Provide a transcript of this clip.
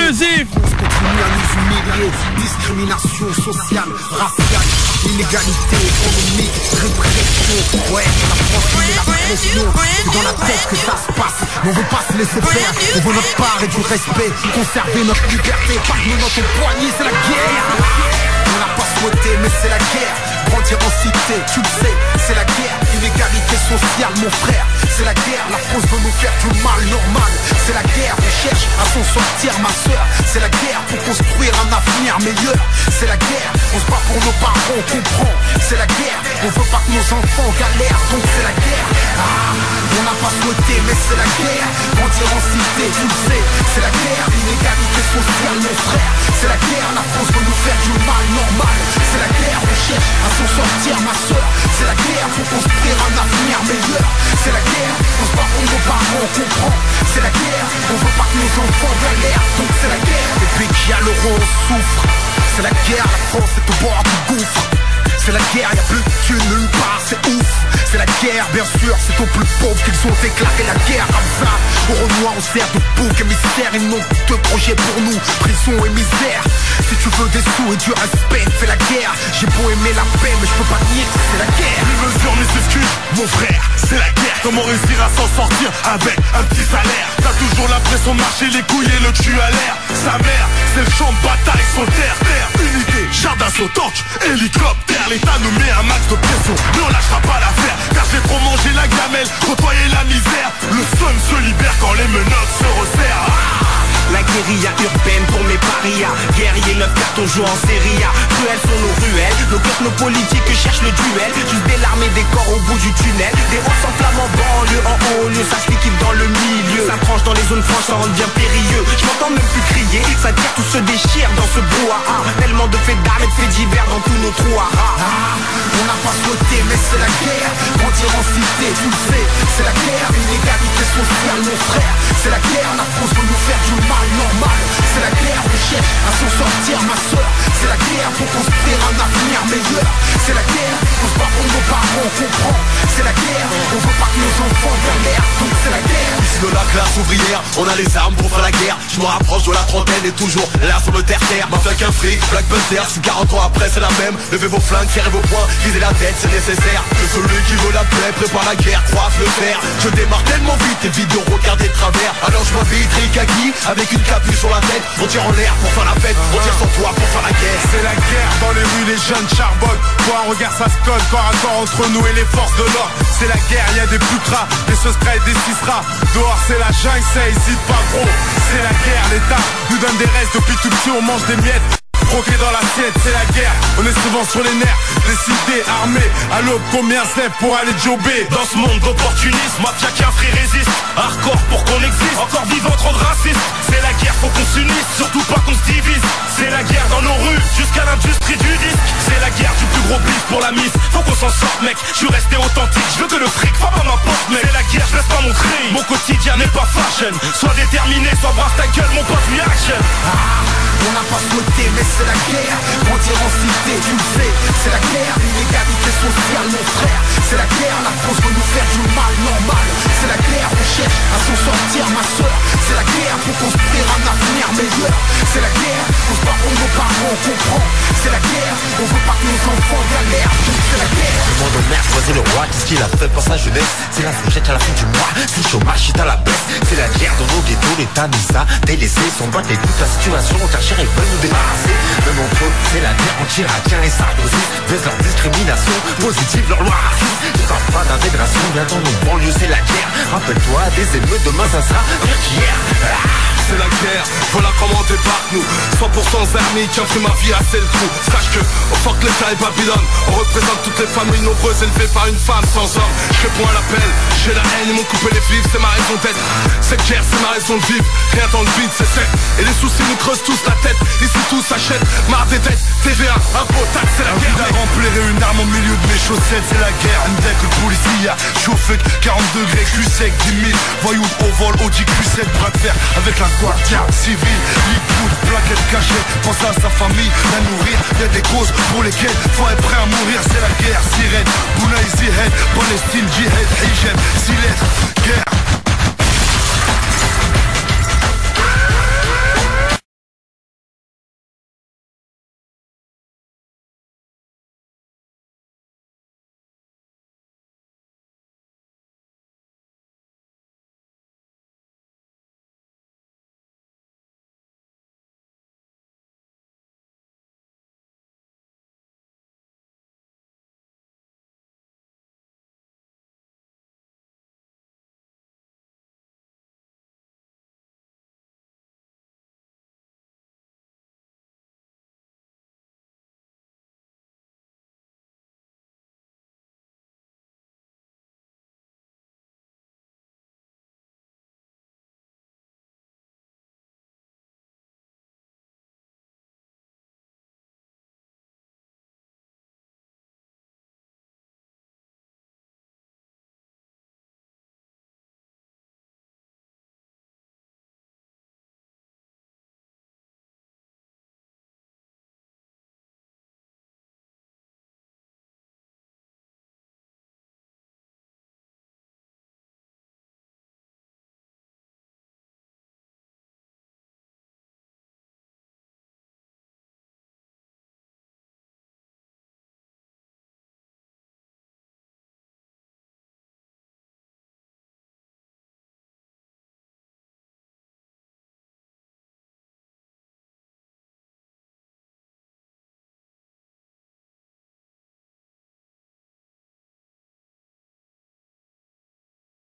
musique. Continue à nous humilier, discrimination sociale, raciale, inégalité économique, répression. Ouais, la France met la pression, c'est dans la tête que ça se passe. Mais on veut pas se laisser faire, on veut notre part et du respect, conserver notre liberté, pas de notre poignée, c'est la guerre. On n'a pas souhaité, mais c'est la guerre. Grandir en cité, tu le sais, c'est la guerre. Inégalité sociale, mon frère, c'est la guerre. La France veut nous faire du mal normal. C'est la guerre, on cherche à s'en sortir, ma soeur. C'est la guerre pour construire un avenir meilleur. C'est la guerre, on se bat pour nos parents, on comprend. C'est la guerre, on veut pas que nos enfants galèrent, donc c'est la guerre. On n'a pas souhaité, mais c'est la guerre. Grandir en cité, tu le sais, c'est la guerre. Inégalité sociale, mon frère, c'est la guerre. La France veut nous faire du mal normal. C'est la guerre, on cherche à s'en sortir, ma soeur. C'est la guerre pour construire un avenir meilleur. C'est la guerre, on se bat pour nos parents, on comprend. C'est la guerre, on veut pas que nos enfants galèrent, donc c'est la guerre. Et puis qu'il y a l'euro, on souffre. C'est la guerre, la France est au bord du gouffre. C'est la guerre, y'a plus de thunes nulle part, c'est ouf. C'est la guerre, bien sûr, c'est aux plus pauvres qu'ils ont déclaré la guerre comme ça. Au Renoir, on sert de bouc émissaire. Ils n'ont que deux projets pour nous, prison et misère. Si tu veux des sous et du respect, fais la guerre. J'ai beau aimer la paix, mais je peux pas nier que c'est la guerre. Les mesures, mes excuses, mon frère, c'est la guerre. Comment réussir à s'en sortir avec un petit salaire? T'as toujours l'impression de marcher les couilles et le cul à l'air. Sa mère, c'est le champ de bataille, son terre, unité, jardin sautant, hélicoptère. L'État nous met un max de pression, mais on lâchera pas l'affaire. Car j'ai trop mangé la gamelle, côtoyé la misère. Le son se libère quand les menottes se resserrent. La guérilla urbaine pour mes parias. Guerrier 9 cartes, on joue en série A. Cruelles sont nos ruelles, nos cœurs, nos politiques cherchent le duel. Juste des larmes et des corps au bout du tunnel. Des hauts s'enflamment en banlieue, en haut lieu. Ça se liquide dans le milieu. Ça tranche dans les zones franches, ça rend bien périlleux. Je m'entends même plus crier, ça tire, tout se déchire dans ce brouhaha. Tellement de faits d'armes et de faits divers dans tous nos trous à rats. On n'a pas souhaité, mais c'est la guerre. Grandir en cité, tu le sais, c'est la guerre. Inégalité sociale, mon frère, c'est la guerre. La France veut nous faire du mal normal. C'est la guerre, on cherche à s'en sortir, ma soeur. C'est la guerre pour construire un avenir meilleur. C'est la guerre, on se bat pour nos parents, on comprend. C'est la guerre, on veut pas que nos enfants galèrent, donc c'est la guerre. Ici de la classe ouvrière, on a les armes pour faire la guerre. Je me rapproche de la trentaine et toujours là sur le terre-terre. Ma flingue un fric, Black Panther, si 40 ans après c'est la même. Levez vos flingues, serrez vos poings, visez la tête, c'est nécessaire. Que celui qui veut la paix prépare la guerre, croise le fer. Je démarre tellement vite, évite de regarder de travers. Alors je m'habille Rikaki avec une capuche sur la tête. On tire en l'air pour faire la fête, on tire sur toi pour faire la guerre. C'est la guerre dans les rues, les jeunes charbonnent. Quoi, un regard ça se colle, corps à corps entre nous et les forces de l'ordre. C'est la guerre, y a des putras, des secrets et des cisras. Dehors c'est la jungle, ça hésite pas gros. C'est la guerre, l'État nous donne des restes. Depuis tout petit on mange des miettes. Croqué dans l'assiette, c'est la guerre. On est souvent sur les nerfs, décidés, armés. À l'aube, combien c'est pour aller jobber? Dans ce monde d'opportunisme, mafia qu'un frère résiste. Hardcore pour qu'on existe, encore vivant trop de racisme. C'est la guerre, faut qu'on s'unisse, surtout pas qu'on se divise. C'est la guerre dans nos rues, jusqu'à l'industrie du disque. C'est la guerre du plus gros bif pour la mise. Faut qu'on s'en sorte mec, je suis resté authentique. Je veux que le fric soit pas ma porte mec. C'est la guerre, je laisse pas mon cri. Mon quotidien n'est pas fashion. Sois déterminé, sois brasse ta gueule, mon pote, reaction. On n'a pas souhaité, mais c'est la guerre. Grandir en cité, tu le sais, c'est la guerre. Inégalité sociale, mon frère, c'est la guerre. La France veut nous faire du mal normal. C'est la guerre, on cherche à s'en sortir, ma soeur. C'est la guerre pour construire un avenir meilleur. C'est la guerre, on se bat pour nos parents, on comprend. C'est la guerre, on veut pas que nos enfants galèrent, donc c'est la guerre. Le monde merde, choisit le roi, qu'est-ce qu'il a fait pour sa jeunesse? C'est la fourchette à la fin du mois, c'est le chômage, c'est à la baisse. C'est la guerre dans nos ghettos, l'État nous a délaissés. Son boîte et toute la situation, on cherche et veulent nous débarrasser. Le monde c'est la guerre anti-irakien et sardosis. Baisse leur discrimination, positive leur loi raciste. Je parle pas d'intégration, bien dans nos banlieues c'est la guerre. Rappelle-toi des émeutes, demain ça sera pire qu'hier. C'est la guerre, voilà comment on débarque nous. 100% amis qui ont fait ma vie à le trou. Sache que, au fuck l'État et Babylone, on représente toutes les familles nombreuses élevées par une femme sans homme. Je réponds à l'appel, j'ai la haine, ils m'ont coupé les vifs, c'est ma raison d'être. Cette guerre, c'est ma raison de vivre, rien dans le vide, c'est sec. Et les soucis nous creusent tous la tête, ici tout s'achète. Marre des dettes, TVA, impôts, taxes, c'est la guerre. Un remplir une arme au milieu de mes chaussettes, c'est la guerre. Un deck, le policier, chaud fuck, 40 degrés, cul sec, 10 000. Voyous au vol, Audi Q7, bras de fer avec la guardia civile. Lipoud, plaquette cachée, pense à sa famille, la nourrir. Y'a des causes pour lesquelles faut être prêt à mourir. C'est la guerre, sirène, Bouna Zihed, Palestine, Jihad, Hijab, 6 lettres, guerre.